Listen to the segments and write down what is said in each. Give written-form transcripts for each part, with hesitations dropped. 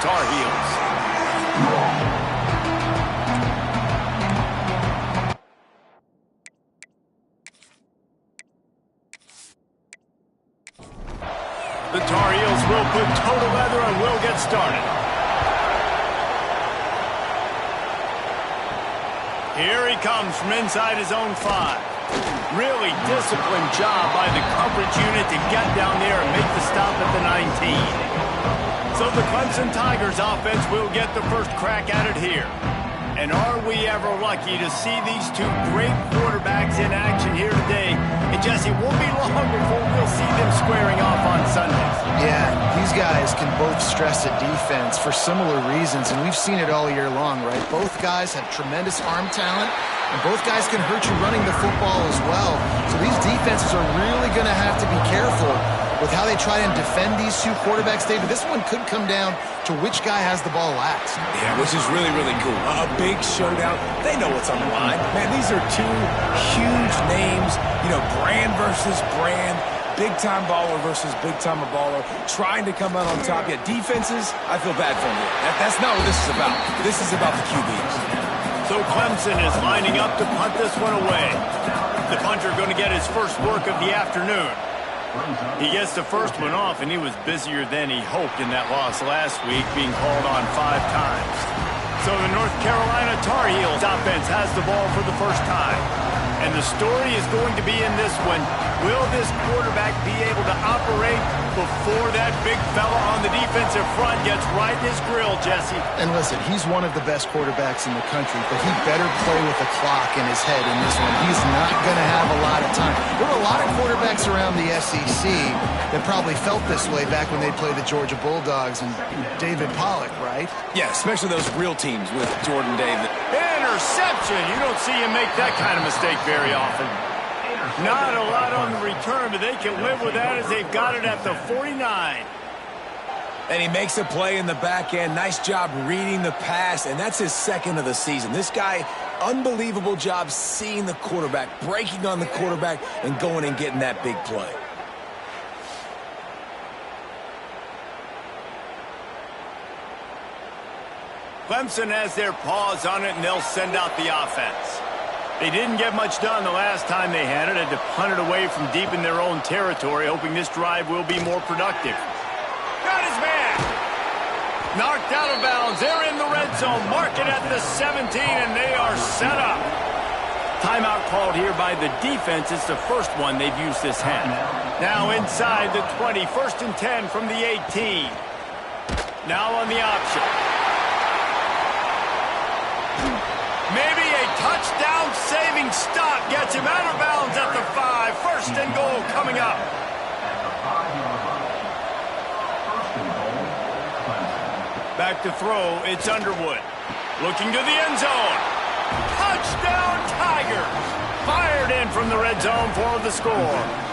Tar Heels. The Tar Heels will put toe to leather and will get started. Here he comes from inside his own 5. Really disciplined job by the coverage unit to get down there and make the stop at the 19. So the Clemson Tigers offense will get the first crack at it here. And are we ever lucky to see these two great quarterbacks in action here today? And Jesse, it won't be long before we'll see them squaring off on Sundays. Yeah, these guys can both stress a defense for similar reasons, and we've seen it all year long, right? Both guys have tremendous arm talent, and both guys can hurt you running the football as well. So these defenses are really going to have to be careful with how they try and defend these two quarterbacks, David. This one could come down to which guy has the ball last. Yeah, which is really, really cool. A big showdown. They know what's on the line. Man, these are two huge names, you know, brand versus brand, big-time baller versus big-time baller, trying to come out on top. Yeah, defenses, I feel bad for them. That's not what this is about. This is about the QBs. So Clemson is lining up to punt this one away. The punter going to get his first work of the afternoon. He gets the first one off, and he was busier than he hoped in that loss last week, being called on 5 times. So the North Carolina Tar Heels offense has the ball for the first time. And the story is going to be in this one. Will this quarterback be able to operate before that big fella on the defensive front gets right in his grill, Jesse? And listen, he's one of the best quarterbacks in the country, but he better play with the clock in his head in this one. He's not going to have a lot of time. There were a lot of quarterbacks around the SEC that probably felt this way back when they played the Georgia Bulldogs and David Pollock, right? Yeah, especially those real teams with Jordan Davis. Interception! You don't see him make that kind of mistake very often. Not a lot on the return, but they can live with that as they've got it at the 49. And he makes a play in the back end. Nice job reading the pass, and that's his second of the season. This guy, unbelievable job seeing the quarterback, breaking on the quarterback, and going and getting that big play. Clemson has their paws on it, and they'll send out the offense. They didn't get much done the last time they had to punt it away from deep in their own territory, hoping this drive will be more productive. Got his man! Knocked out of bounds. They're in the red zone. Mark it at the 17, and they are set up. Timeout called here by the defense. It's the first one they've used this half. Now inside the 20. 1st and 10 from the 18. Now on the option. Maybe a touchdown-saving stop gets him out of bounds at the 5. 1st and goal coming up. Back to throw, it's Underwood. Looking to the end zone. Touchdown Tigers! Fired in from the red zone for the score.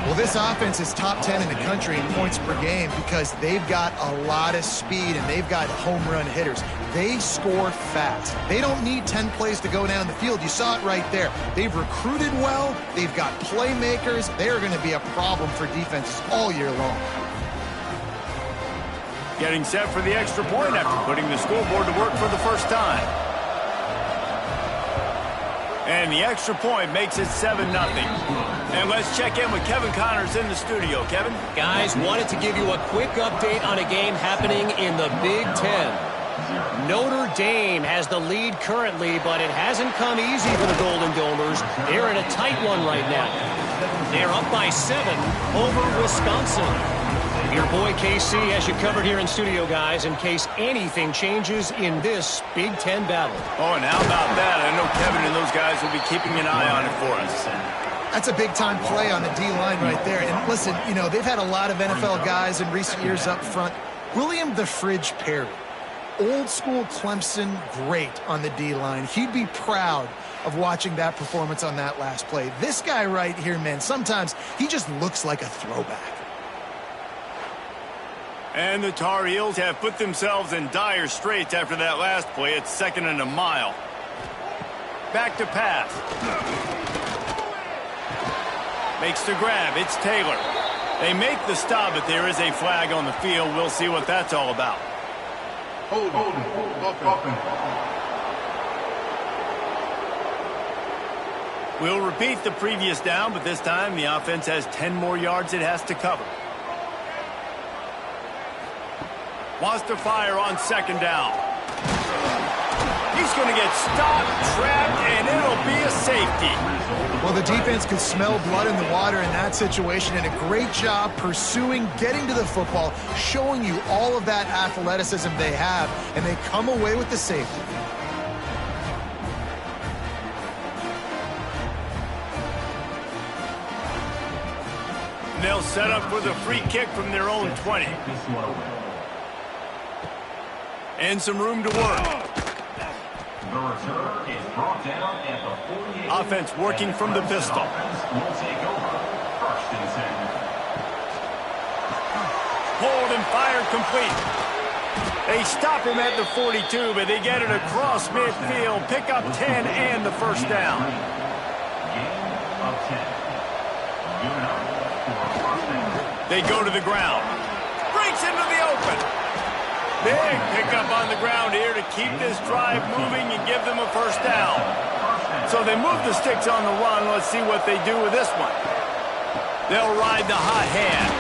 Well, this offense is top 10 in the country in points per game because they've got a lot of speed and they've got home run hitters. They score fast. They don't need 10 plays to go down the field. You saw it right there. They've recruited well. They've got playmakers. They are going to be a problem for defenses all year long. Getting set for the extra point after putting the scoreboard to work for the first time. And the extra point makes it 7-0. And let's check in with Kevin Connors in the studio. Kevin? Guys, wanted to give you a quick update on a game happening in the Big Ten. Notre Dame has the lead currently, but it hasn't come easy for the Golden Domers. They're in a tight one right now. They're up by 7 over Wisconsin. Your boy KC has you covered here in studio, guys, in case anything changes in this Big Ten battle. Oh, and how about that? I know Kevin and those guys will be keeping an eye on it for us. That's a big-time play on the D-line right there. And listen, you know, they've had a lot of NFL guys in recent years up front. William the Fridge Perry, old-school Clemson great on the D-line. He'd be proud of watching that performance on that last play. This guy right here, man, sometimes he just looks like a throwback. And the Tar Heels have put themselves in dire straits after that last play. It's 2nd and a mile. Back to pass. Makes the grab. It's Taylor. They make the stop, but there is a flag on the field. We'll see what that's all about. Hold. We'll repeat the previous down, but this time the offense has 10 more yards it has to cover. Wants to fire on second down. He's going to get stopped, trapped, and it'll be a safety. Well, the defense could smell blood in the water in that situation, and a great job pursuing, getting to the football, showing you all of that athleticism they have, and they come away with the safety. And they'll set up for the free kick from their own 20. And some room to work. Offense working from the pistol. Hold and fire complete. They stop him at the 42, but they get it across midfield. Pick up 10 and the first down. They go to the ground. Breaks into the open. Big pickup on the ground here to keep this drive moving and give them a first down. So they move the sticks on the run. Let's see what they do with this one. They'll ride the hot hand.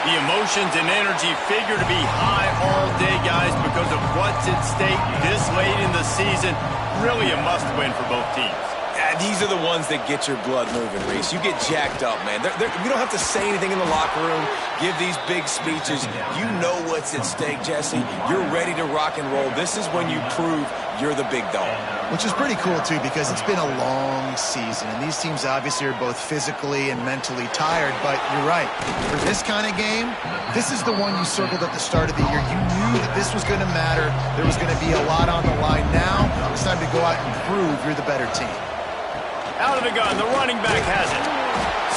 The emotions and energy figure to be high all day, guys, because of what's at stake this late in the season. Really a must-win for both teams. These are the ones that get your blood moving, Reese. You get jacked up, man. You don't have to say anything in the locker room, give these big speeches. You know what's at stake, Jesse. You're ready to rock and roll. This is when you prove you're the big dog. Which is pretty cool, too, because it's been a long season, and these teams obviously are both physically and mentally tired, but you're right. For this kind of game, this is the one you circled at the start of the year. You knew that this was going to matter. There was going to be a lot on the line. Now, it's time to go out and prove you're the better team. Out of the gun, the running back has it.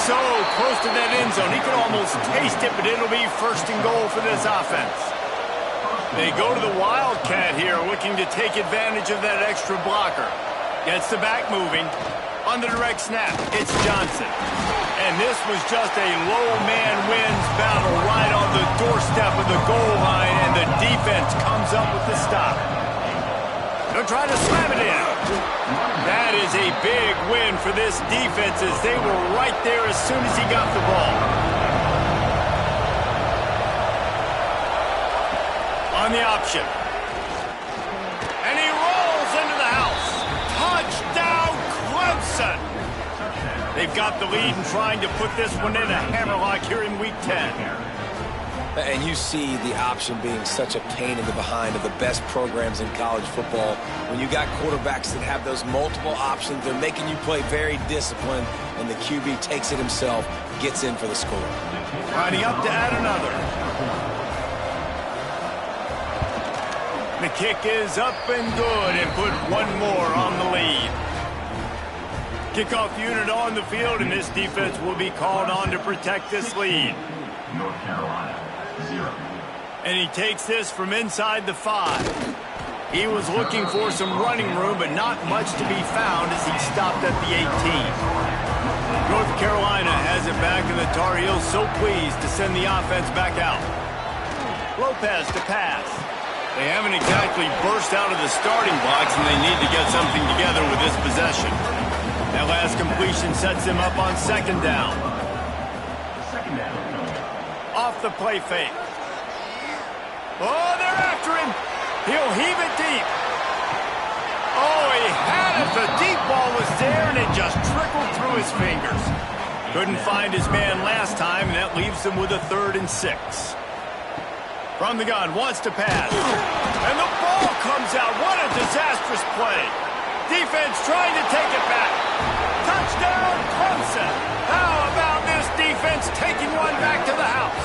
So close to that end zone, he could almost taste it, but it'll be first and goal for this offense. They go to the Wildcat here, looking to take advantage of that extra blocker. Gets the back moving. On the direct snap, it's Johnson. And this was just a low man wins battle right on the doorstep of the goal line, and the defense comes up with the stop. They'll try to slam it in. That is a big win for this defense, as they were right there as soon as he got the ball. On the option. And he rolls into the house. Touchdown, Clemson! They've got the lead and trying to put this one in a hammerlock here in Week 10. And you see the option being such a pain in the behind of the best programs in college football. When you got quarterbacks that have those multiple options, they're making you play very disciplined, and the QB takes it himself, gets in for the score. Lining up to add another. The kick is up and good, and put one more on the lead. Kickoff unit on the field, and this defense will be called on to protect this lead. North Carolina, 0. And he takes this from inside the 5. He was looking for some running room, but not much to be found as he stopped at the 18. North Carolina has it back, and the Tar Heels so pleased to send the offense back out. Lopez to pass. They haven't exactly burst out of the starting blocks, and they need to get something together with this possession. That last completion sets him up on second down. Off the play fake. Oh, they're after him. He'll heave it deep. Oh, he had it. The deep ball was there, and it just trickled through his fingers. Couldn't find his man last time, and that leaves him with a 3rd and 6. From the gun, wants to pass. And the ball comes out. What a disastrous play. Defense trying to take it back. Touchdown, Clemson. How about this defense taking one back to the house?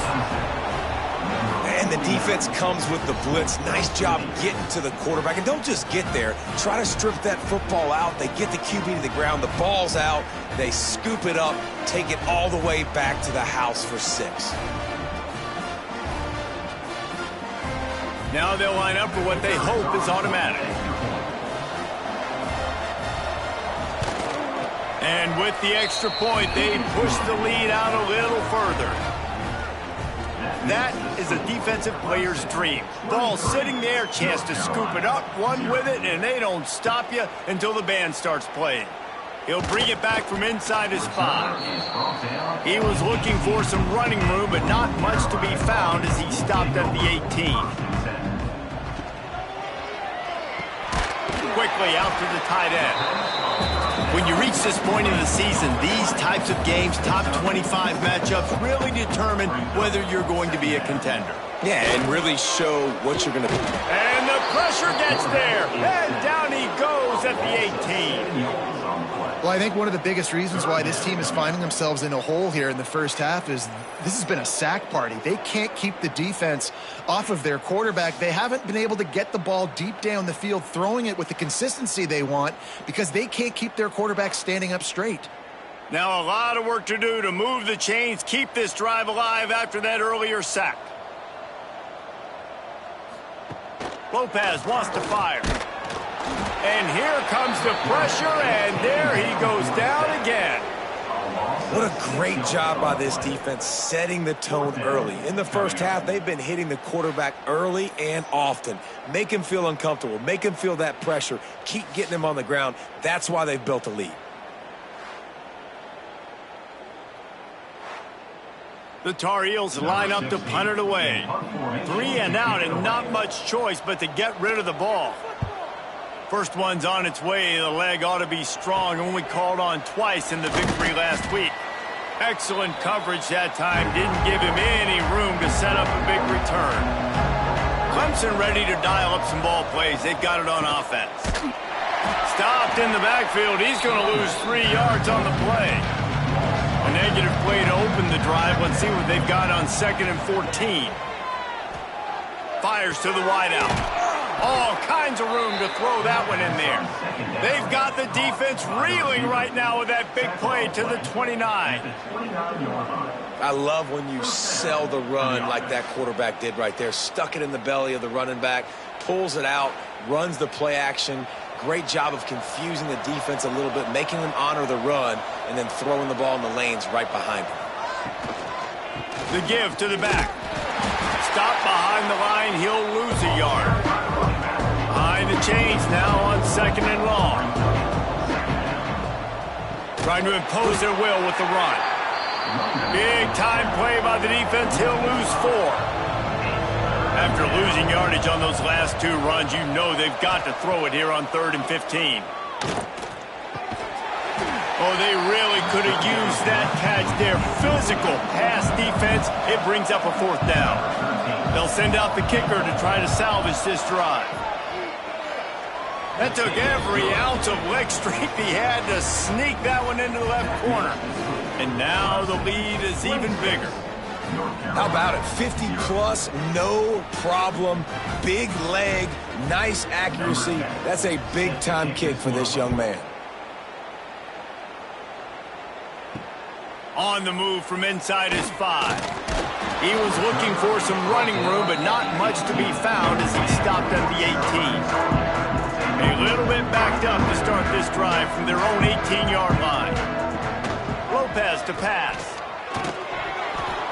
And the defense comes with the blitz. Nice job getting to the quarterback. And don't just get there. Try to strip that football out. They get the QB to the ground. The ball's out. They scoop it up, take it all the way back to the house for 6. Now they'll line up for what they hope is automatic. And with the extra point, they push the lead out a little further. That is a defensive player's dream. Ball sitting there, chance to scoop it up, run with it, and they don't stop you until the band starts playing. He'll bring it back from inside his 5. He was looking for some running room, but not much to be found as he stopped at the 18. Quickly out to the tight end. When you reach this point in the season, these types of games, top 25 matchups, really determine whether you're going to be a contender. Yeah, and really show what you're going to be. And the pressure gets there. And down he goes at the 18. Well, I think one of the biggest reasons why this team is finding themselves in a hole here in the first half is this has been a sack party. They can't keep the defense off of their quarterback. They haven't been able to get the ball deep down the field, throwing it with the consistency they want because they can't keep their quarterback standing up straight. Now a lot of work to do to move the chains, keep this drive alive after that earlier sack. Lopez wants to fire. And here comes the pressure, and there he goes down again. What a great job by this defense setting the tone early. In the first half, they've been hitting the quarterback early and often. Make him feel uncomfortable. Make him feel that pressure. Keep getting him on the ground. That's why they've built a lead. The Tar Heels line up to punt it away. 3 and out and not much choice but to get rid of the ball. First one's on its way. The leg ought to be strong. Only called on twice in the victory last week. Excellent coverage that time. Didn't give him any room to set up a big return. Clemson ready to dial up some ball plays. They've got it on offense. Stopped in the backfield. He's going to lose 3 yards on the play. A negative play to open the drive. Let's see what they've got on 2nd and 14. Fires to the wideout. All kinds of room to throw that one in there. They've got the defense reeling right now with that big play to the 29. I love when you sell the run like that quarterback did right there. Stuck it in the belly of the running back, pulls it out, runs the play action. Great job of confusing the defense a little bit, making them honor the run, and then throwing the ball in the lanes right behind him. The give to the back. Stop behind the line. He'll lose a yard. Behind the chains now on 2nd and long. Trying to impose their will with the run. Big time play by the defense. He'll lose 4. After losing yardage on those last 2 runs, you know they've got to throw it here on 3rd and 15. Oh, they really could have used that catch there. Physical pass defense. It brings up a 4th down. They'll send out the kicker to try to salvage this drive. That took every ounce of leg strength he had to sneak that one into the left corner. And now the lead is even bigger. How about it? 50-plus, no problem. Big leg, nice accuracy. That's a big-time kick for this young man. On the move from inside his 5. He was looking for some running room, but not much to be found as he stopped at the 18. A little bit backed up to start this drive from their own 18-yard line. Lopez to pass.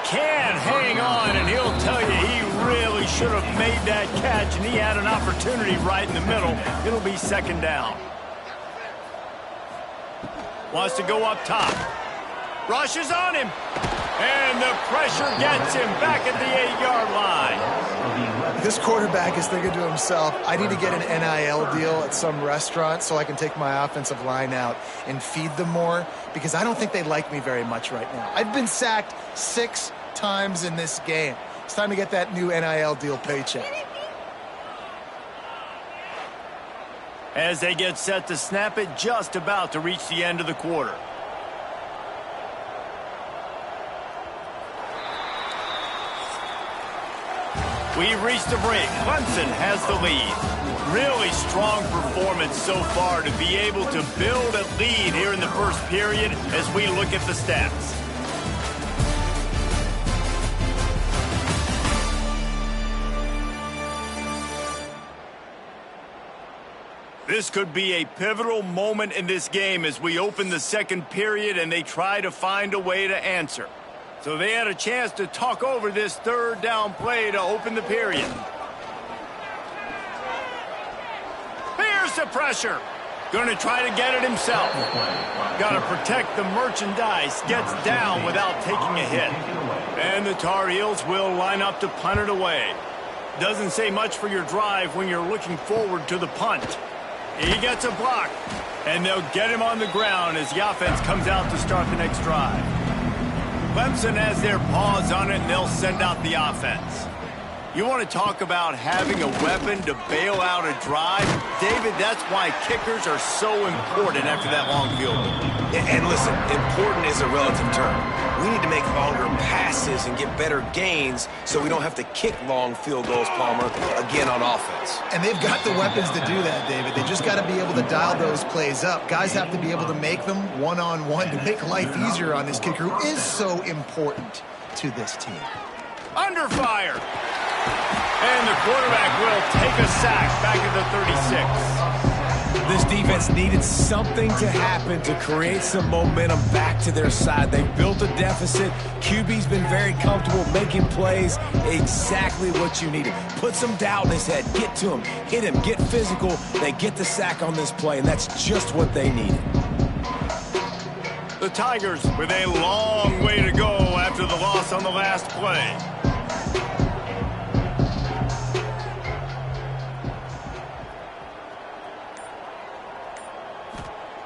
Can hang on, and he'll tell you he really should have made that catch, and he had an opportunity right in the middle. It'll be 2nd down. Wants to go up top. Rushes on him. And the pressure gets him back at the 8-yard line. This quarterback is thinking to himself, I need to get an NIL deal at some restaurant so I can take my offensive line out and feed them more, because I don't think they like me very much right now. I've been sacked 6 times in this game. It's time to get that new NIL deal paycheck. As they get set to snap it, just about to reach the end of the quarter. We've reached the break. Clemson has the lead. Really strong performance so far to be able to build a lead here in the first period as we look at the stats. This could be a pivotal moment in this game as we open the second period and they try to find a way to answer. So they had a chance to talk over this third down play to open the period. Here's the pressure. Going to try to get it himself. Got to protect the merchandise. Gets down without taking a hit. And the Tar Heels will line up to punt it away. Doesn't say much for your drive when you're looking forward to the punt. He gets a block. And they'll get him on the ground as the offense comes out to start the next drive. Clemson has their paws on it, and they'll send out the offense. You want to talk about having a weapon to bail out a drive? David, that's why kickers are so important after that long field goal. And listen, important is a relative term. We need to make longer passes and get better gains so we don't have to kick long field goals, Palmer, again on offense. And they've got the weapons to do that, David. They just got to be able to dial those plays up. Guys have to be able to make them one-on-one to make life easier on this kicker who is so important to this team. Under fire. And the quarterback will take a sack back at the 36. This defense needed something to happen to create some momentum back to their side. They built a deficit. QB's been very comfortable making plays. Exactly what you needed. Put some doubt in his head. Get to him. Hit him. Get physical. They get the sack on this play, and that's just what they needed. The Tigers with a long way to go after the loss on the last play.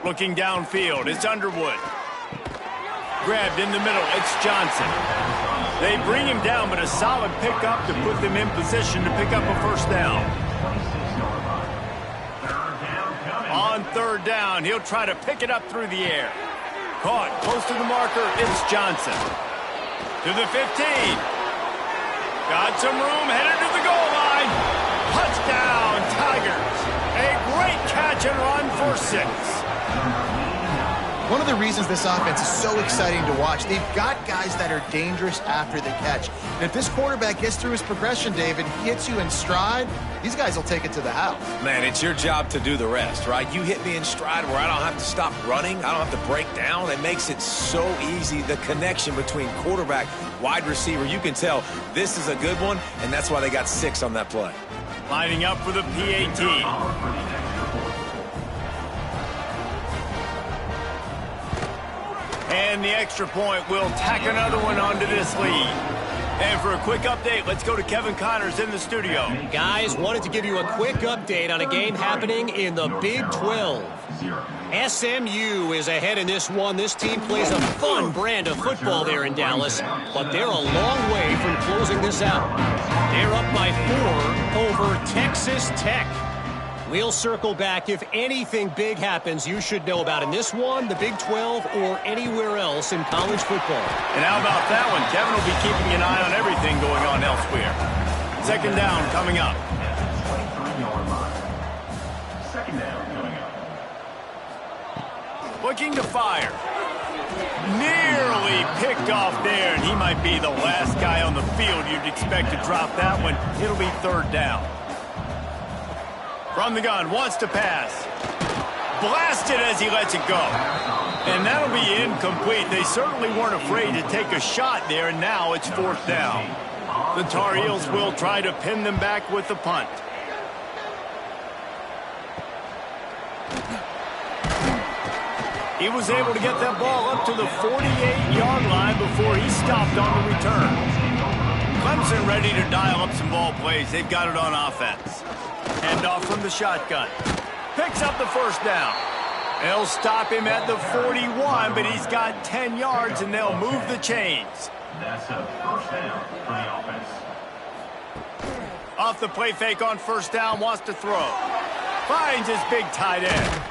Looking downfield, it's Underwood. Grabbed in the middle, it's Johnson. They bring him down, but a solid pickup to put them in position to pick up a first down. On third down, he'll try to pick it up through the air. Caught close to the marker, it's Johnson. To the 15. Got some room, headed to the goal line. Touchdown, Tigers. A great catch and run for 6. One of the reasons this offense is so exciting to watch, they've got guys that are dangerous after the catch. And if this quarterback gets through his progression, David, he hits you in stride, these guys will take it to the house. Man, it's your job to do the rest, right? You hit me in stride where I don't have to stop running. I don't have to break down. It makes it so easy. The connection between quarterback, wide receiver, you can tell this is a good one, and that's why they got 6 on that play. Lining up for the PAT. And the extra point will tack another one onto this lead. And for a quick update, let's go to Kevin Connors in the studio. Guys, wanted to give you a quick update on a game happening in the Big 12. SMU is ahead in this one. This team plays a fun brand of football there in Dallas, but they're a long way from closing this out. They're up by 4 over Texas Tech. We'll circle back if anything big happens you should know about in this one, the Big 12, or anywhere else in college football. And how about that one? Kevin will be keeping an eye on everything going on elsewhere. Second down coming up. 23-yard line. Second down coming up. Looking to fire. Nearly picked off there, and he might be the last guy on the field you'd expect to drop that one. It'll be third down. From the gun, wants to pass. Blasted as he lets it go. And that'll be incomplete. They certainly weren't afraid to take a shot there, and now it's fourth down. The Tar Heels will try to pin them back with the punt. He was able to get that ball up to the 48-yard line before he stopped on the return. Clemson ready to dial up some ball plays. They've got it on offense. Hand off from the shotgun. Picks up the first down. They'll stop him at the 41, but he's got 10 yards, and they'll move the chains. That's a first down for the offense. Off the play fake on first down, wants to throw. Finds his big tight end.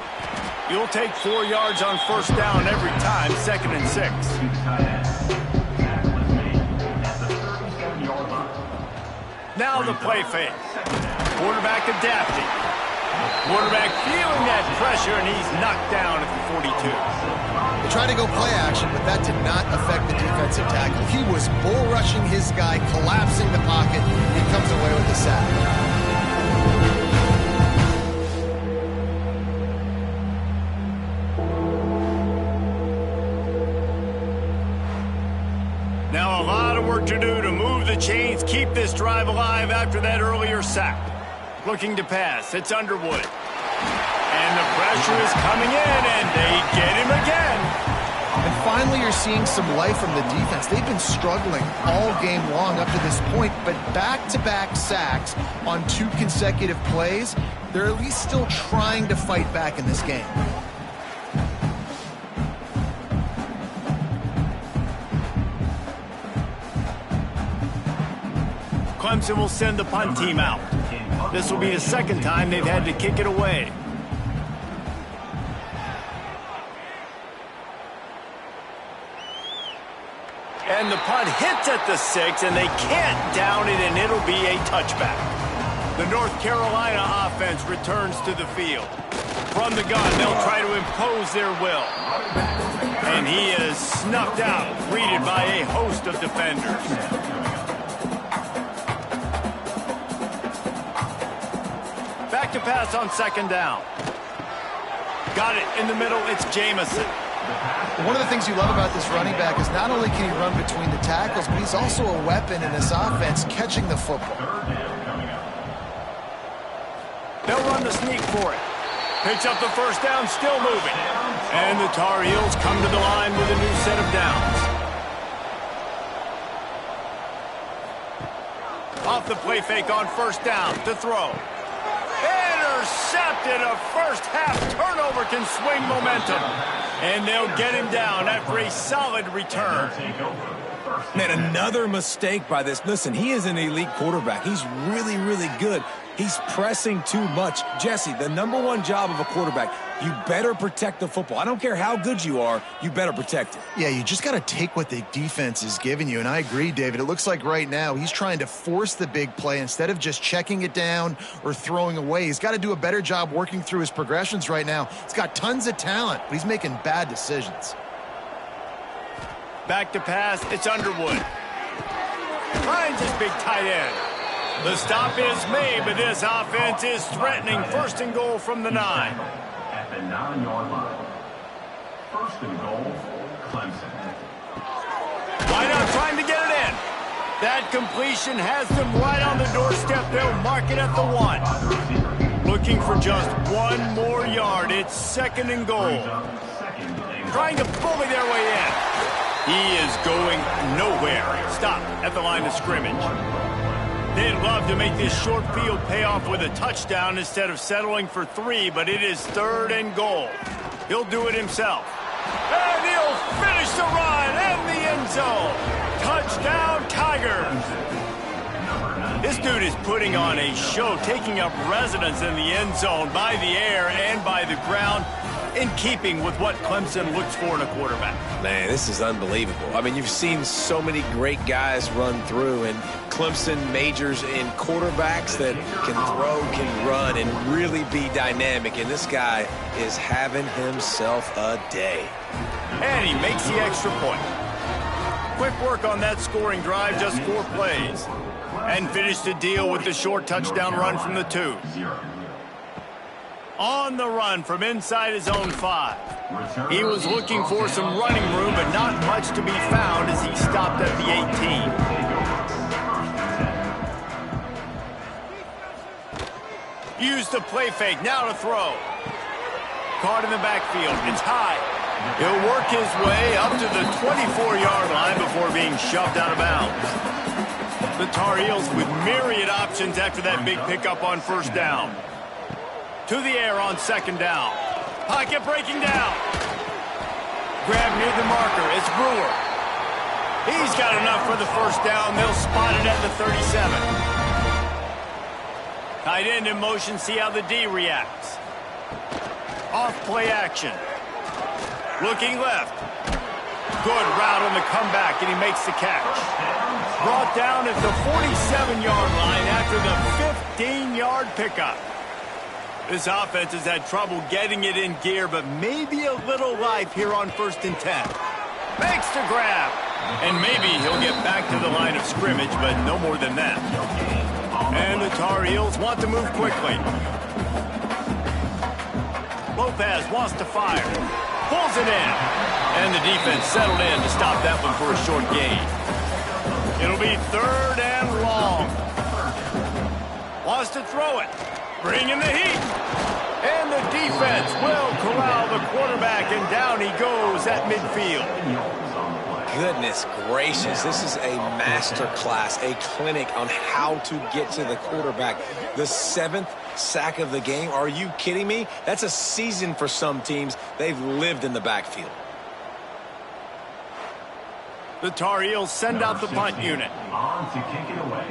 You'll take 4 yards on first down every time, 2nd and 6. To the tight end. Tackle is made at the 37-yard line. Now the play fake. Quarterback adapting. Quarterback feeling that pressure, and he's knocked down at the 42. They tried to go play action, but that did not affect the defensive tackle. He was bull rushing his guy, collapsing the pocket. He comes away with the sack. Now chains keep this drive alive after that earlier sack. Looking to pass. It's Underwood. And the pressure is coming in, and they get him again. And finally, you're seeing some life from the defense. They've been struggling all game long up to this point, but back-to-back sacks on 2 consecutive plays, they're at least still trying to fight back in this game. Clemson will send the punt team out. This will be the second time they've had to kick it away. And the punt hits at the 6, and they can't down it, and it'll be a touchback. The North Carolina offense returns to the field. From the gun, they'll try to impose their will. And he is snuffed out, greeted by a host of defenders. Back to pass on second down. Got it in the middle, it's Jamison. One of the things you love about this running back is not only can he run between the tackles, but he's also a weapon in this offense catching the football. They'll run the sneak for it. Picks up the first down, still moving. And the Tar Heels come to the line with a new set of downs. Off the play fake on first down to throw. Intercepted. A first half turnover can swing momentum. And they'll get him down after a solid return. Man, another mistake by this. Listen, he is an elite quarterback. He's really, really good. He's pressing too much. Jesse, the #1 job of a quarterback, you better protect the football. I don't care how good you are, you better protect it. Yeah, you just got to take what the defense is giving you. And I agree, David. It looks like right now he's trying to force the big play instead of just checking it down or throwing away. He's got to do a better job working through his progressions right now. He's got tons of talent, but he's making bad decisions. Back to pass, it's Underwood. Finds his big tight end. The stop is made, but this offense is threatening. First and goal from the 9. At the 9-yard line. First and goal, Clemson. Wide out trying to get it in. That completion has them right on the doorstep. They'll mark it at the 1. Looking for just 1 more yard. It's second and goal. Trying to bully their way in. He is going nowhere. Stop at the line of scrimmage. They'd love to make this short field pay off with a touchdown instead of settling for 3, but it is third and goal. He'll do it himself. And he'll finish the run in the end zone. Touchdown, Tigers. This dude is putting on a show, taking up residence in the end zone by the air and by the ground, in keeping with what Clemson looks for in a quarterback. Man, this is unbelievable. I mean, you've seen so many great guys run through, and Clemson majors in quarterbacks that can throw, can run, and really be dynamic. And this guy is having himself a day. And he makes the extra point. Quick work on that scoring drive, just 4 plays. And finished the deal with the short touchdown run from the 2. On the run from inside his own 5. He was looking for some running room, but not much to be found as he stopped at the 18. Used the play fake, now to throw. Caught in the backfield, it's high. He'll work his way up to the 24-yard line before being shoved out of bounds. The Tar Heels with myriad options after that big pickup on first down. To the air on second down. Pocket breaking down. Grab near the marker. It's Brewer. He's got enough for the first down. They'll spot it at the 37. Tight end in motion. See how the D reacts. Off play action. Looking left. Good route on the comeback, and he makes the catch. Brought down at the 47-yard line after the 15-yard pickup. This offense has had trouble getting it in gear, but maybe a little life here on 1st and 10. Makes the grab. And maybe he'll get back to the line of scrimmage, but no more than that. And the Tar Heels want to move quickly. Lopez wants to fire. Pulls it in. And the defense settled in to stop that one for a short gain. It'll be 3rd and long. Wants to throw it. Bring in the heat. And the defense will corral the quarterback, and down he goes at midfield. Goodness gracious, this is a master class, a clinic on how to get to the quarterback. The 7th sack of the game. Are you kidding me? That's a season for some teams. They've lived in the backfield. The Tar Heels send out the punt unit. On to kick it away.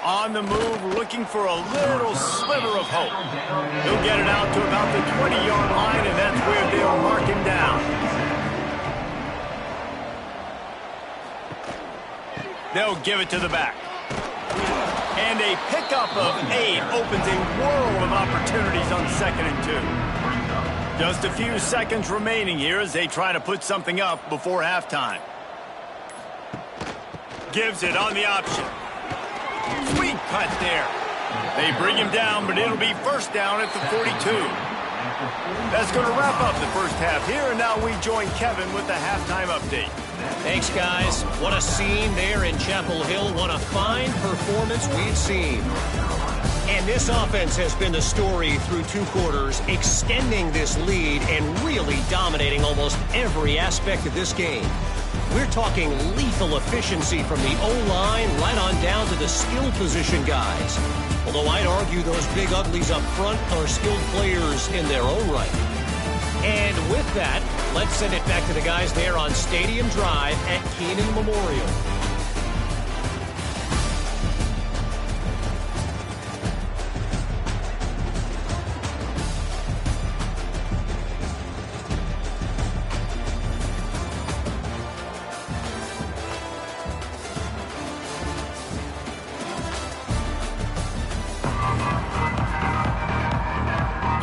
On the move, looking for a little sliver of hope. He'll get it out to about the 20-yard line, and that's where they'll mark him down. They'll give it to the back. And a pickup of 8 opens a world of opportunities on 2nd and 2. Just a few seconds remaining here as they try to put something up before halftime. Gives it on the option. Sweet cut there. They bring him down, but it'll be 1st down at the 42. That's going to wrap up the first half here, and now we join Kevin with the halftime update. Thanks, guys. What a scene there in Chapel Hill. What a fine performance we've seen. And this offense has been the story through 2 quarters, extending this lead and really dominating almost every aspect of this game. We're talking lethal efficiency from the O-line right on down to the skill position guys. Although I'd argue those big uglies up front are skilled players in their own right. And with that, let's send it back to the guys there on Stadium Drive at Keenan Memorial.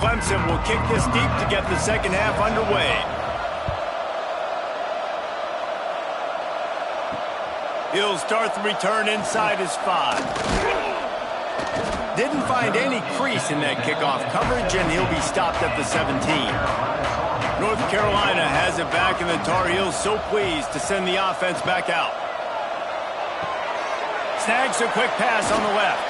Clemson will kick this deep to get the second half underway. He'll start the return inside his 5. Didn't find any crease in that kickoff coverage, and he'll be stopped at the 17. North Carolina has it back, and the Tar Heels so pleased to send the offense back out. Snags a quick pass on the left.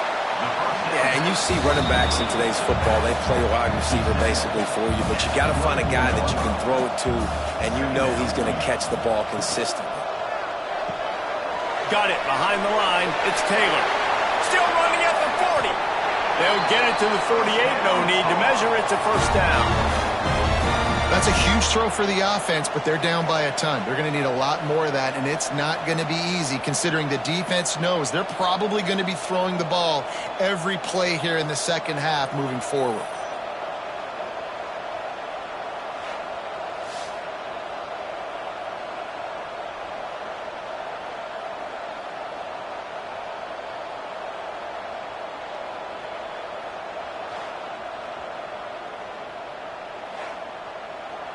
Yeah, and you see running backs in today's football, they play wide receiver basically for you, but you got to find a guy that you can throw it to, and you know he's going to catch the ball consistently. Got it behind the line. It's Taylor. Still running at the 40. They'll get it to the 48. No need to measure. It's a 1st down. That's a huge throw for the offense, but they're down by a ton. They're going to need a lot more of that, and it's not going to be easy considering the defense knows they're probably going to be throwing the ball every play here in the second half moving forward.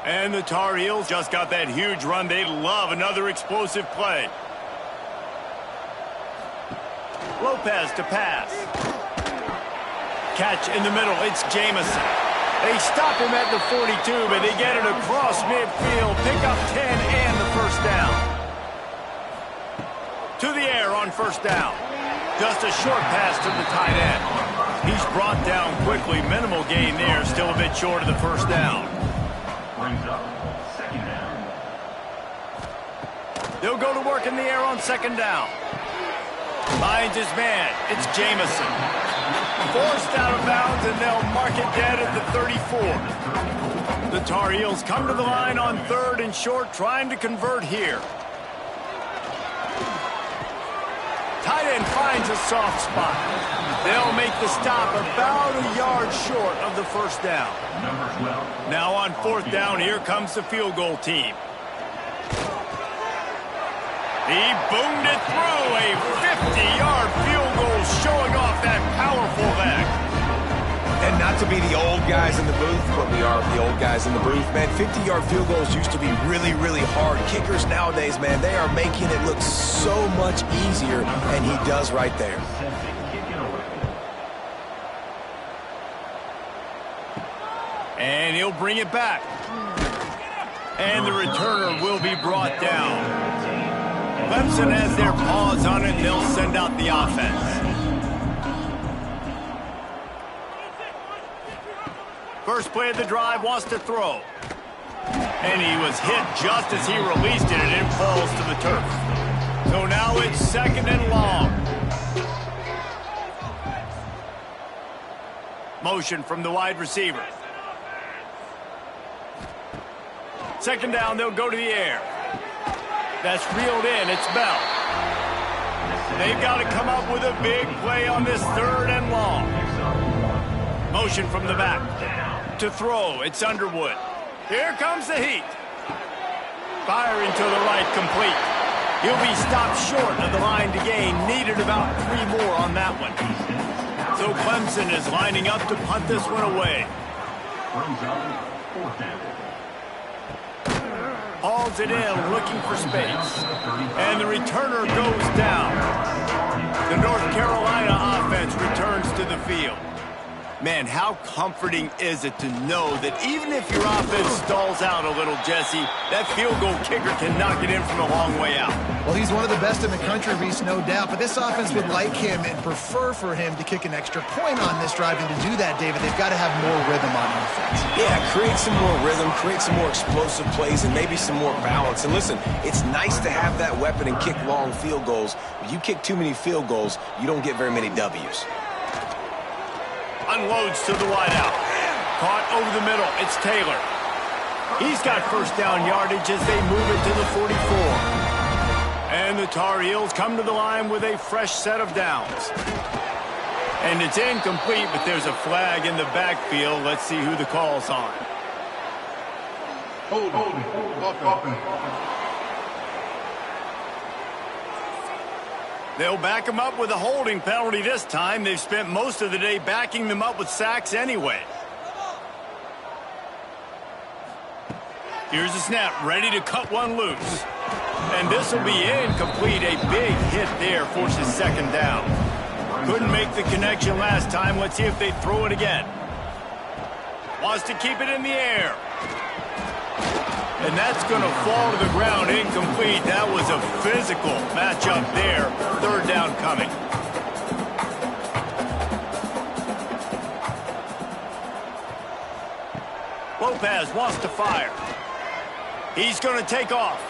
And the Tar Heels just got that huge run. They love another explosive play. Lopez to pass. Catch in the middle. It's Jamison. They stop him at the 42, but they get it across midfield. Pick up 10 and the 1st down. To the air on 1st down. Just a short pass to the tight end. He's brought down quickly. Minimal gain there. Still a bit short of the 1st down. Brings up 2nd down. They'll go to work in the air on 2nd down. Finds his man. It's Jamison. Forced out of bounds, and they'll mark it dead at the 34. The Tar Heels come to the line on 3rd and short, trying to convert here. Tight end finds a soft spot. They'll make the stop about a yard short of the 1st down. Now on 4th down, here comes the field goal team. He boomed it through. A 50-yard field goal showing off that powerful leg. And not to be the old guys in the booth, but we are the old guys in the booth, man. 50-yard field goals used to be really, really hard. Kickers nowadays, man, they are making it look so much easier, and he does right there. And he'll bring it back. And the returner will be brought down. Clemson has their paws on it, and they'll send out the offense. First play of the drive, wants to throw. And he was hit just as he released it, and it falls to the turf. So now it's 2nd and long. Motion from the wide receiver. 2nd down, they'll go to the air. That's reeled in, it's Bell. They've got to come up with a big play on this 3rd and long. Motion from the back. To throw, it's Underwood. Here comes the heat. Firing to the right, complete. He'll be stopped short of the line to gain. Needed about 3 more on that one. So Clemson is lining up to punt this one away. Hauls it in, looking for space. And the returner goes down. The North Carolina offense returns to the field. Man, how comforting is it to know that even if your offense stalls out a little, Jesse, that field goal kicker can knock it in from a long way out. Well, he's one of the best in the country, Reese, no doubt. But this offense would like him and prefer for him to kick an extra point on this drive. And to do that, David, they've got to have more rhythm on offense. Yeah, create some more rhythm, create some more explosive plays, and maybe some more balance. And listen, it's nice to have that weapon and kick long field goals. When you kick too many field goals, you don't get very many W's. Unloads to the wideout. Caught over the middle. It's Taylor. He's got 1st down yardage as they move it to the 44. And the Tar Heels come to the line with a fresh set of downs. And it's incomplete, but there's a flag in the backfield. Let's see who the call's on. Hold on. They'll back them up with a holding penalty this time. They've spent most of the day backing them up with sacks anyway. Here's the snap, ready to cut one loose. And this will be incomplete. A big hit there forces 2nd down. Couldn't make the connection last time. Let's see if they throw it again. Wants to keep it in the air. And that's going to fall to the ground, incomplete. That was a physical matchup there. 3rd down coming. Lopez wants to fire. He's going to take off.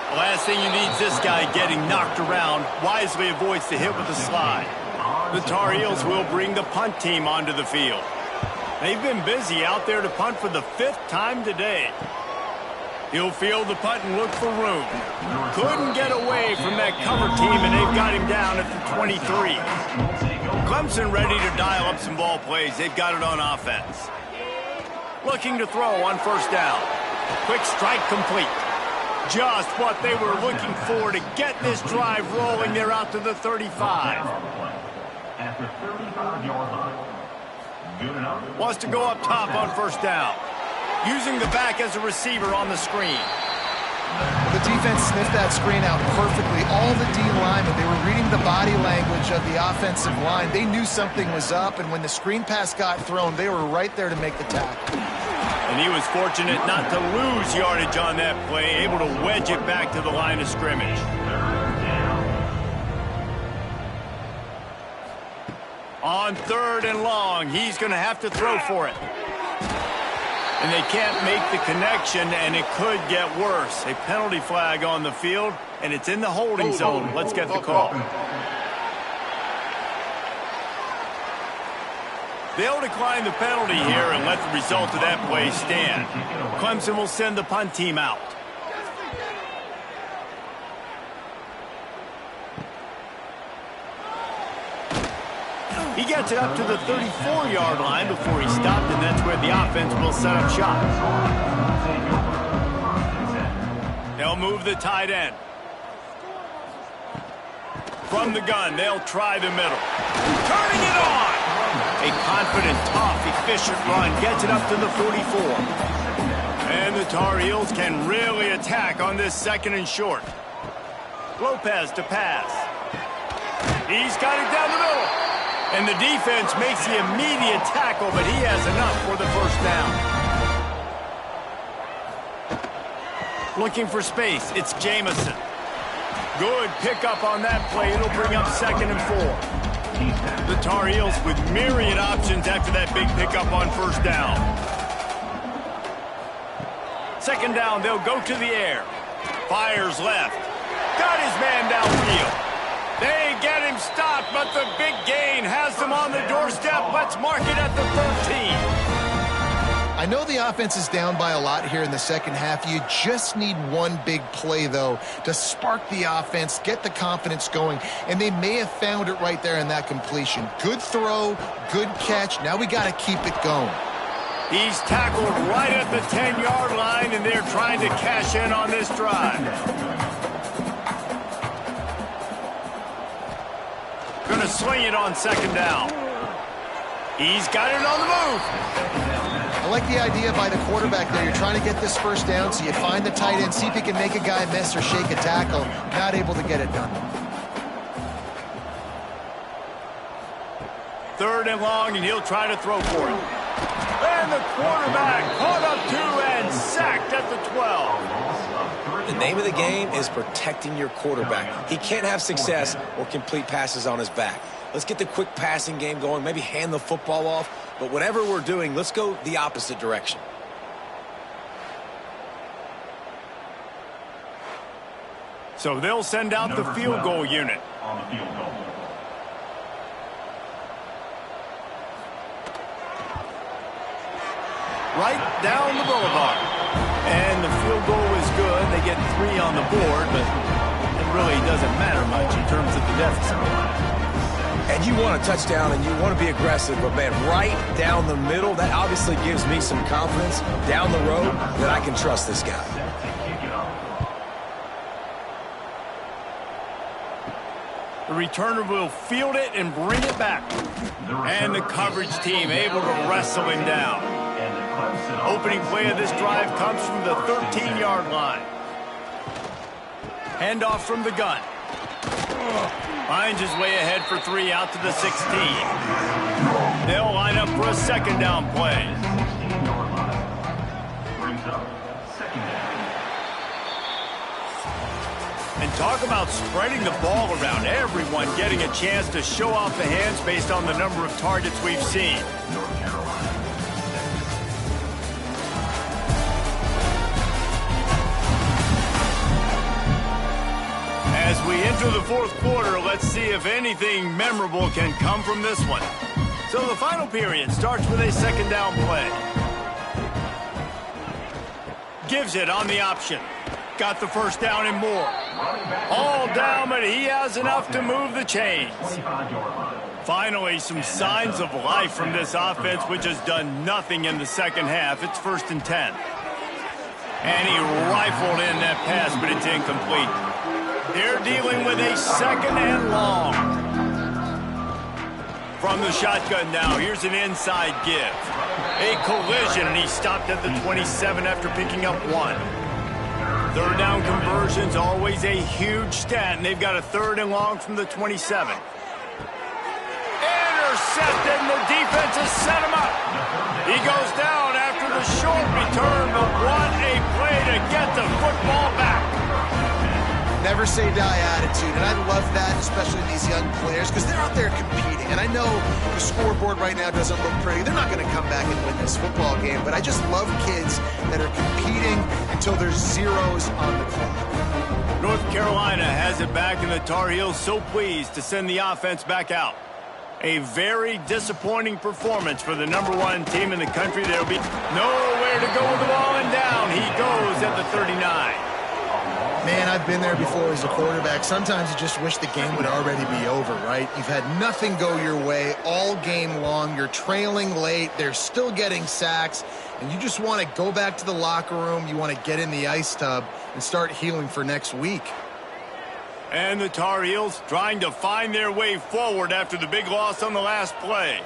The last thing you need is this guy getting knocked around. Wisely avoids the hit with the slide. The Tar Heels will bring the punt team onto the field. They've been busy out there to punt for the 5th time today. He'll field the punt and look for room. Couldn't get away from that cover team, and they've got him down at the 23. Clemson ready to dial up some ball plays. They've got it on offense. Looking to throw on 1st down. Quick strike complete. Just what they were looking for to get this drive rolling. They're out to the 35. At the 35-yard line. Good enough. Wants to go up top on 1st down. Using the back as a receiver on the screen. The defense sniffed that screen out perfectly. All the D linemen, they were reading the body language of the offensive line. They knew something was up, and when the screen pass got thrown, they were right there to make the tackle. And he was fortunate not to lose yardage on that play, able to wedge it back to the line of scrimmage. On 3rd and long, he's going to have to throw for it. And they can't make the connection, and it could get worse. A penalty flag on the field, and it's in the holding zone. Let's get the call. They'll decline the penalty here and let the result of that play stand. Clemson will send the punt team out. He gets it up to the 34-yard line before he stopped, and that's where the offense will set up shop. They'll move the tight end. From the gun, they'll try the middle. Turning it on! A confident, tough, efficient run gets it up to the 44. And the Tar Heels can really attack on this 2nd and short. Lopez to pass. He's got it down the middle. And the defense makes the immediate tackle, but he has enough for the 1st down. Looking for space. It's Jamison. Good pickup on that play. It'll bring up 2nd and 4. The Tar Heels with myriad options after that big pickup on 1st down. 2nd down, they'll go to the air. Fires left. Got his man downfield. They get him stopped, but the big gain has them on the doorstep. Let's mark it at the 13. I know the offense is down by a lot here in the second half. You just need one big play, though, to spark the offense, get the confidence going, and they may have found it right there in that completion. Good throw, good catch. Now we got to keep it going. He's tackled right at the 10-yard line, and they're trying to cash in on this drive. Going to swing it on 2nd down. He's got it on the move. I like the idea by the quarterback there. You're trying to get this 1st down, so you find the tight end, see if he can make a guy miss or shake a tackle. Not able to get it done. 3rd and long, and he'll try to throw for it. And the quarterback caught up 2 and sacked at the 12. The name of the game is protecting your quarterback. He can't have success or complete passes on his back. Let's get the quick passing game going, maybe hand the football off. But whatever we're doing, let's go the opposite direction. So they'll send out the field goal unit. On the field goal. Right down the boulevard. And the field goal is good. They get 3 on the board, but it really doesn't matter much in terms of the deficit. And you want a touchdown and you want to be aggressive, but man, right down the middle, that obviously gives me some confidence down the road that I can trust this guy. The returner will field it and bring it back. And the coverage team able to wrestle him down. Opening play of this drive comes from the 13-yard line. Handoff from the gun. Finds his way ahead for 3 out to the 16. They'll line up for a 2nd down play. And talk about spreading the ball around. Everyone getting a chance to show off the hands based on the number of targets we've seen. As we enter the 4th quarter, let's see if anything memorable can come from this one. So the final period starts with a 2nd down play. Gives it on the option. Got the 1st down and more. All down, but he has enough to move the chains. Finally, some signs of life from this offense, which has done nothing in the second half. It's 1st and 10. And he rifled in that pass, but it's incomplete. They're dealing with a 2nd and long. From the shotgun now, here's an inside give. A collision, and he stopped at the 27 after picking up 1. 3rd down conversion's always a huge stat, and they've got a 3rd and long from the 27. Intercepted, and the defense has set him up. He goes down after the short return, but what a play to get the football back. Never say die attitude, and I love that, especially these young players, because they're out there competing. And I know the scoreboard right now doesn't look pretty. They're not going to come back and win this football game, but I just love kids that are competing until there's zeros on the clock. North Carolina has it back, and the Tar Heels so pleased to send the offense back out. A very disappointing performance for the #1 team in the country. There'll be nowhere to go with the ball, and down he goes at the 39. Man, I've been there before as a quarterback. Sometimes you just wish the game would already be over, right? You've had nothing go your way all game long. You're trailing late. They're still getting sacks. And you just want to go back to the locker room. You want to get in the ice tub and start healing for next week. And the Tar Heels trying to find their way forward after the big loss on the last play.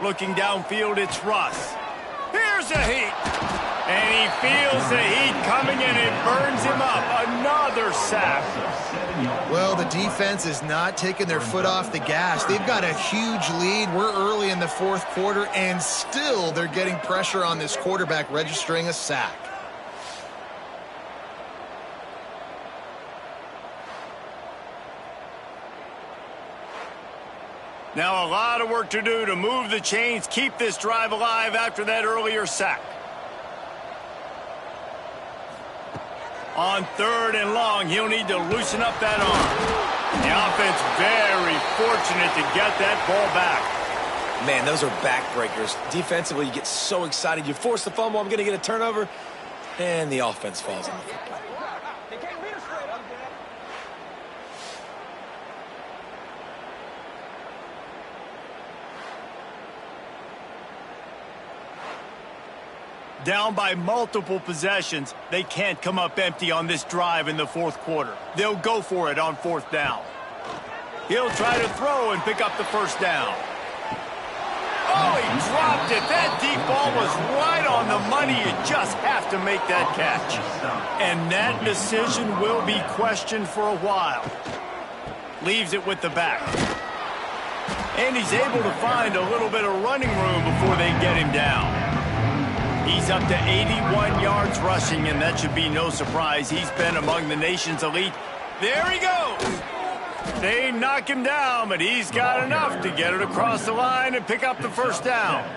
Looking downfield, it's Russ. Here's a heat. And he feels the heat coming, and it burns him up. Another sack. Well, the defense is not taking their foot off the gas. They've got a huge lead. We're early in the 4th quarter, and still they're getting pressure on this quarterback, registering a sack. Now a lot of work to do to move the chains, keep this drive alive after that earlier sack. On 3rd and long, he'll need to loosen up that arm. The offense very fortunate to get that ball back. Man, those are backbreakers. Defensively, you get so excited. You force the fumble, I'm going to get a turnover, and the offense falls on the football. Down by multiple possessions, they can't come up empty on this drive in the 4th quarter. They'll go for it on 4th down. He'll try to throw and pick up the 1st down. Oh, he dropped it. That deep ball was right on the money. You just have to make that catch. And that decision will be questioned for a while. Leaves it with the back. And he's able to find a little bit of running room before they get him down. He's up to 81 yards rushing, and that should be no surprise. He's been among the nation's elite. There he goes. They knock him down, but he's got enough to get it across the line and pick up the 1st down.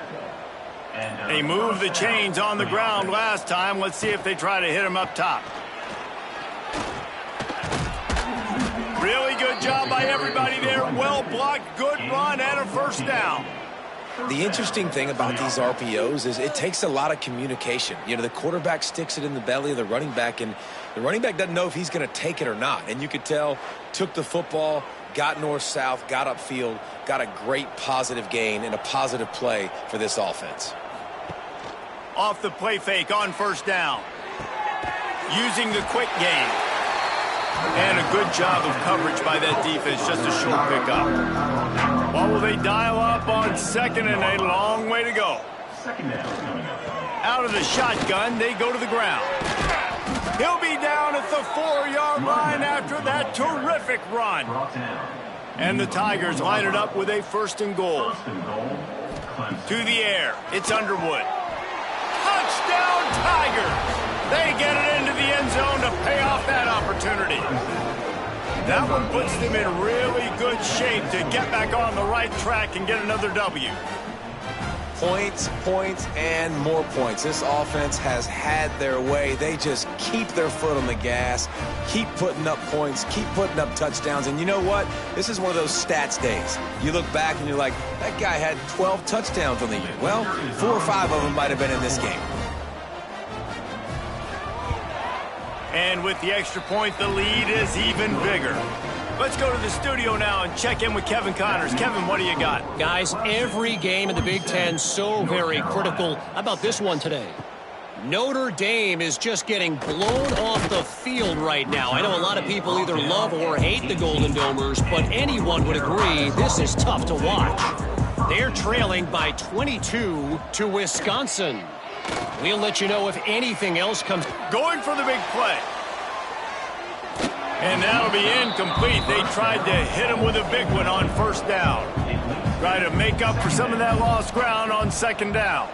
They moved the chains on the ground last time. Let's see if they try to hit him up top. Really good job by everybody there. Well blocked, good run, and a 1st down. The interesting thing about these RPOs is it takes a lot of communication. You know, the quarterback sticks it in the belly of the running back, and the running back doesn't know if he's going to take it or not. And you could tell, took the football, got north-south, got upfield, got a great positive gain and a positive play for this offense. Off the play fake on 1st down. Using the quick game. And a good job of coverage by that defense, just a short pickup. What will they dial up on 2nd and a long way to go? Out of the shotgun, they go to the ground. He'll be down at the 4-yard line after that terrific run. And the Tigers line it up with a 1st and goal. To the air, it's Underwood. Touchdown Tigers! They get it into the end zone to pay off that opportunity. That one puts them in really good shape to get back on the right track and get another W. Points, points, and more points. This offense has had their way. They just keep their foot on the gas, keep putting up points, keep putting up touchdowns. And you know what? This is one of those stats days. You look back and you're like, that guy had 12 touchdowns on the year. Well, 4 or 5 of them might have been in this game. And with the extra point, the lead is even bigger. Let's go to the studio now and check in with Kevin Connors. Kevin, what do you got? Guys, every game in the Big Ten so very critical. How about this one today? Notre Dame is just getting blown off the field right now. I know a lot of people either love or hate the Golden Domers, but anyone would agree this is tough to watch. They're trailing by 22 to Wisconsin. We'll let you know if anything else comes. Going for the big play. And that'll be incomplete. They tried to hit him with a big one on 1st down. Try to make up for some of that lost ground on 2nd down.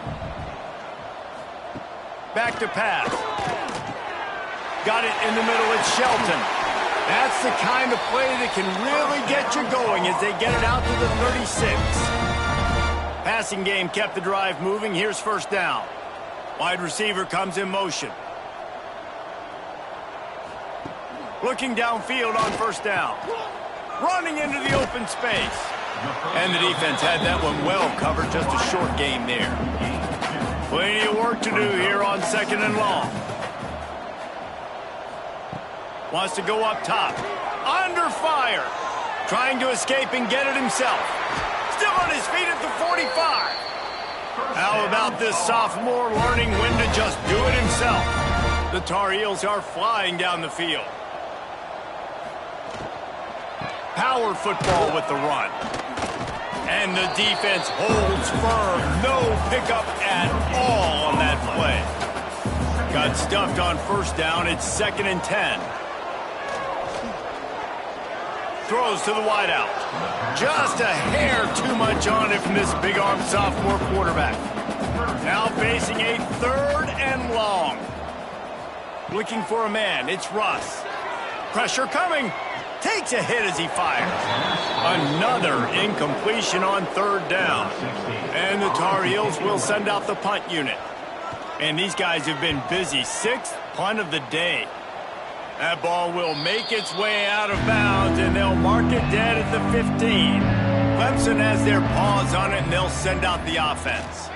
Back to pass. Got it in the middle. It's Shelton. That's the kind of play that can really get you going as they get it out to the 36. Passing game kept the drive moving. Here's 1st down. Wide receiver comes in motion. Looking downfield on 1st down. Running into the open space. And the defense had that one well covered. Just a short game there. Plenty of work to do here on 2nd and long. Wants to go up top. Under fire. Trying to escape and get it himself. Still on his feet at the 45. How about this sophomore learning when to just do it himself? The Tar Heels are flying down the field. Power football with the run. And the defense holds firm. No pickup at all on that play. Got stuffed on 1st down. It's 2nd and 10. Throws to the wideout. Just a hair too much on it from this big-arm sophomore quarterback. Now facing a 3rd and long. Looking for a man. It's Russ. Pressure coming. Takes a hit as he fires. Another incompletion on third down. And the Tar Heels will send out the punt unit. And these guys have been busy. 6th punt of the day. That ball will make its way out of bounds, and they'll mark it dead at the 15. Clemson has their paws on it, and they'll send out the offense.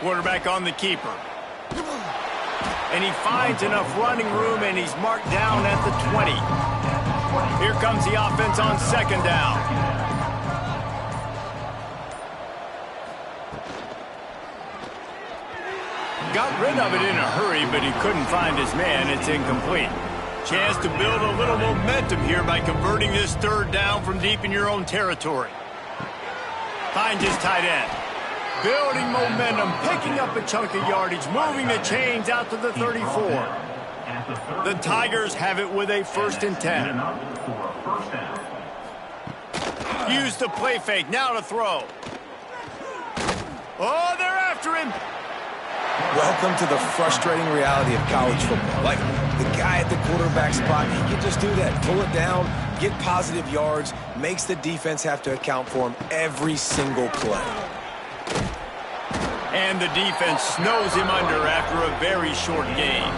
Quarterback on the keeper. And he finds enough running room, and he's marked down at the 20. Here comes the offense on second down. Got rid of it in a hurry, but he couldn't find his man. It's incomplete. Chance to build a little momentum here by converting this third down from deep in your own territory. Finds his tight end. Building momentum, picking up a chunk of yardage, moving the chains out to the 34. The Tigers have it with a 1st and 10. Use the play fake, now to throw. Oh, they're after him. Welcome to the frustrating reality of college football. Like, the guy at the quarterback spot, he can just do that. Pull it down, get positive yards, makes the defense have to account for him every single play. And the defense snows him under after a very short game.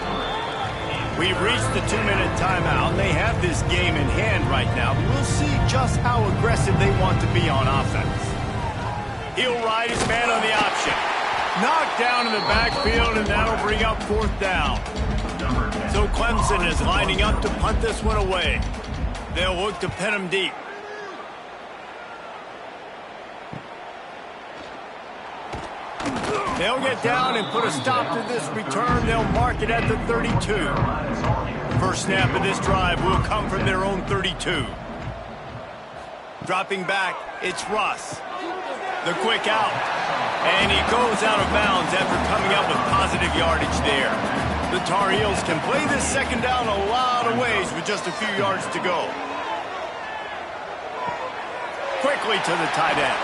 We've reached the 2-minute timeout, and they have this game in hand right now. We'll see just how aggressive they want to be on offense. He'll ride his man on the option. Knocked down in the backfield, and that'll bring up 4th down. So Clemson is lining up to punt this one away. They'll look to pin him deep. They'll get down and put a stop to this return. They'll mark it at the 32. First snap of this drive will come from their own 32. Dropping back, it's Russ. The quick out. And he goes out of bounds after coming up with positive yardage there. The Tar Heels can play this second down a lot of ways with just a few yards to go. Quickly to the tight end.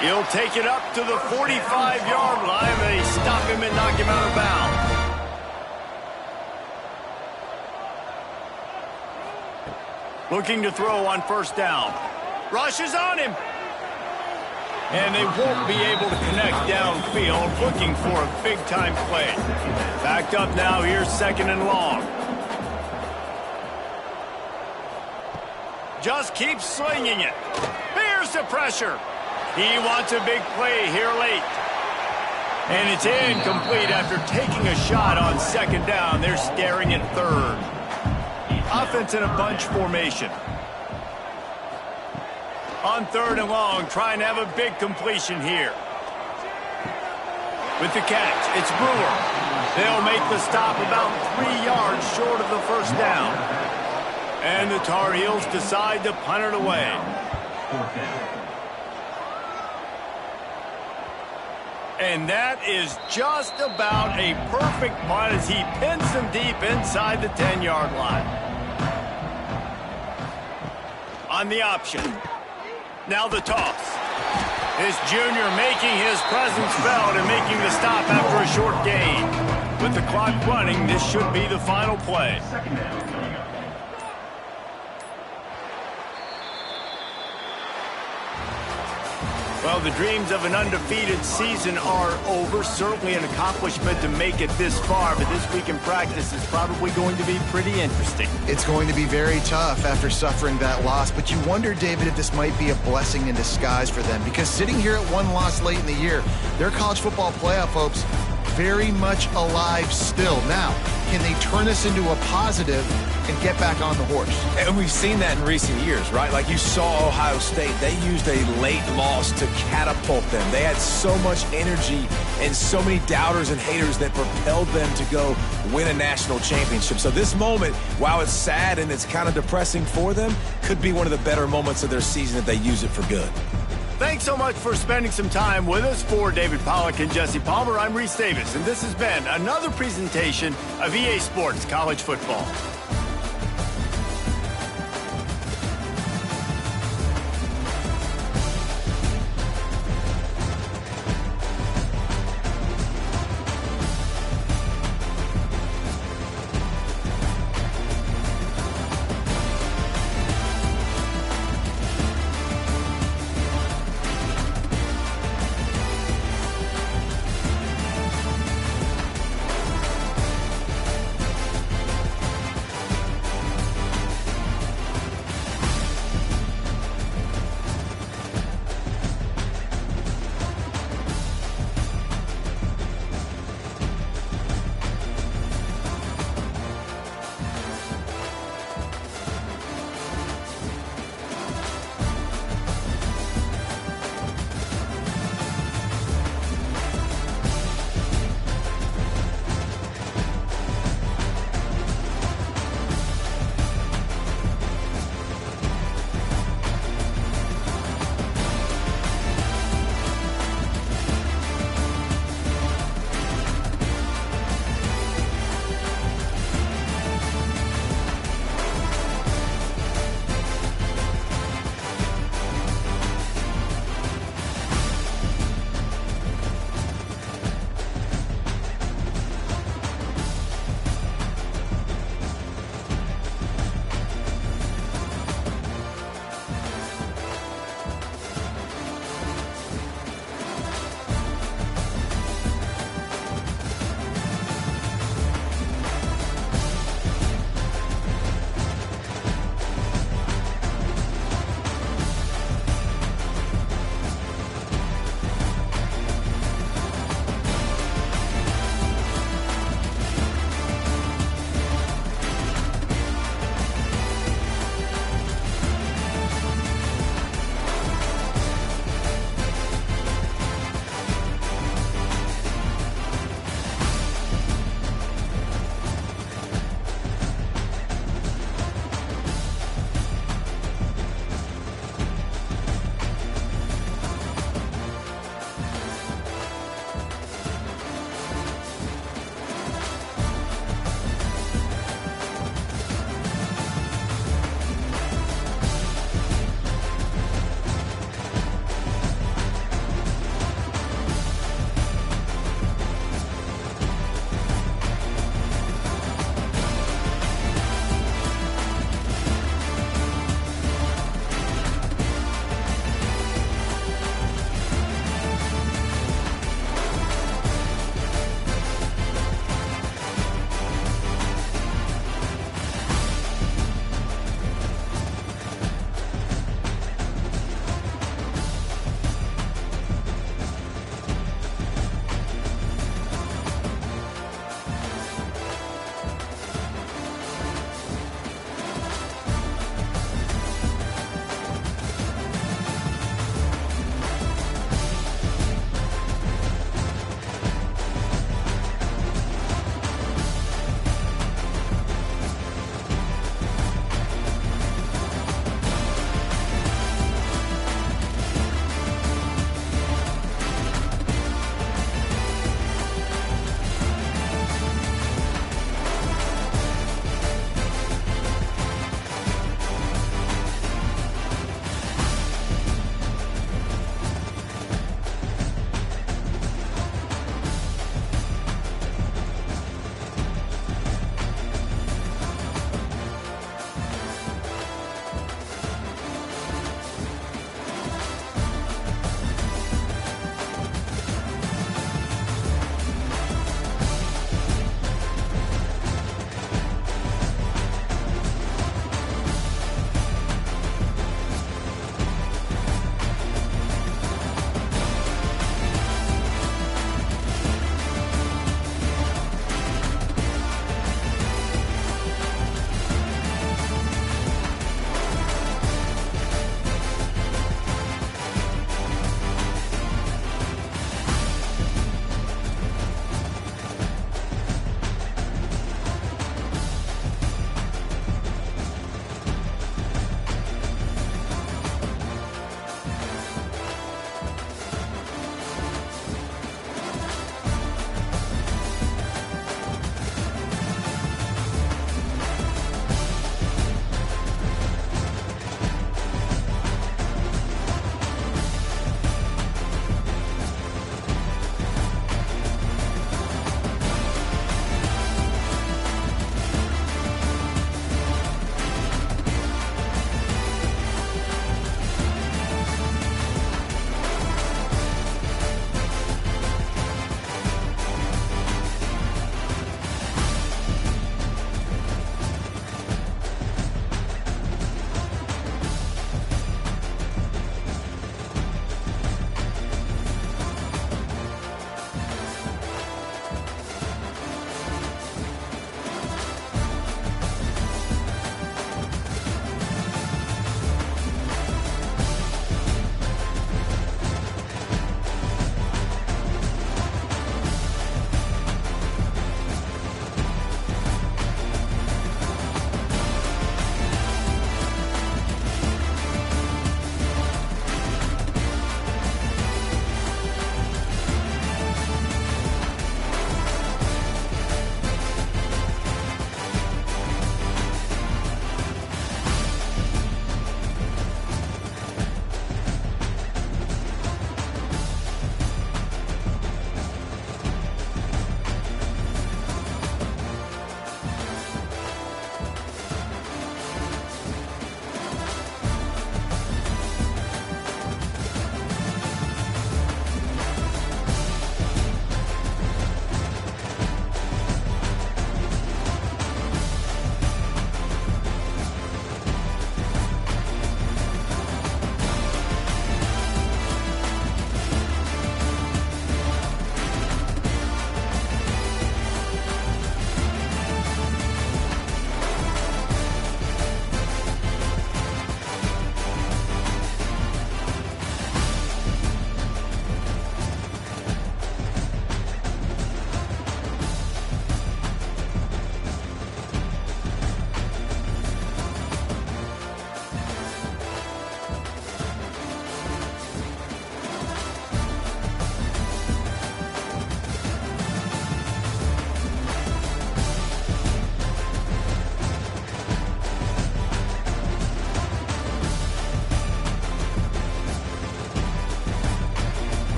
He'll take it up to the 45-yard line. They stop him and knock him out of bounds. Looking to throw on 1st down. Rush is on him. And they won't be able to connect downfield, looking for a big-time play. Backed up now, here's 2nd and long. Just keeps slinging it. Here's the pressure. He wants a big play here late. And it's incomplete after taking a shot on 2nd down. They're staring at 3rd. Offense in a bunch formation. On 3rd and long, trying to have a big completion here. With the catch, it's Brewer. They'll make the stop about 3 yards short of the 1st down. And the Tar Heels decide to punt it away. And that is just about a perfect punt as he pins them deep inside the 10-yard line. On the option. Now the toss. This junior making his presence felt and making the stop after a short gain. With the clock running, this should be the final play. Well, the dreams of an undefeated season are over. Certainly an accomplishment to make it this far, but this week in practice is probably going to be pretty interesting. It's going to be very tough after suffering that loss, but you wonder, David, if this might be a blessing in disguise for them, because sitting here at 1 loss late in the year, their college football playoff hopes very much alive still. Now, can they turn this into a positive and get back on the horse? And we've seen that in recent years, right? Like you saw Ohio State, they used a late loss to catapult them. They had so much energy and so many doubters and haters that propelled them to go win a national championship. So this moment, while it's sad and it's kind of depressing for them, could be one of the better moments of their season if they use it for good. Thanks so much for spending some time with us. For David Pollack and Jesse Palmer, I'm Reese Davis, and this has been another presentation of EA Sports College Football.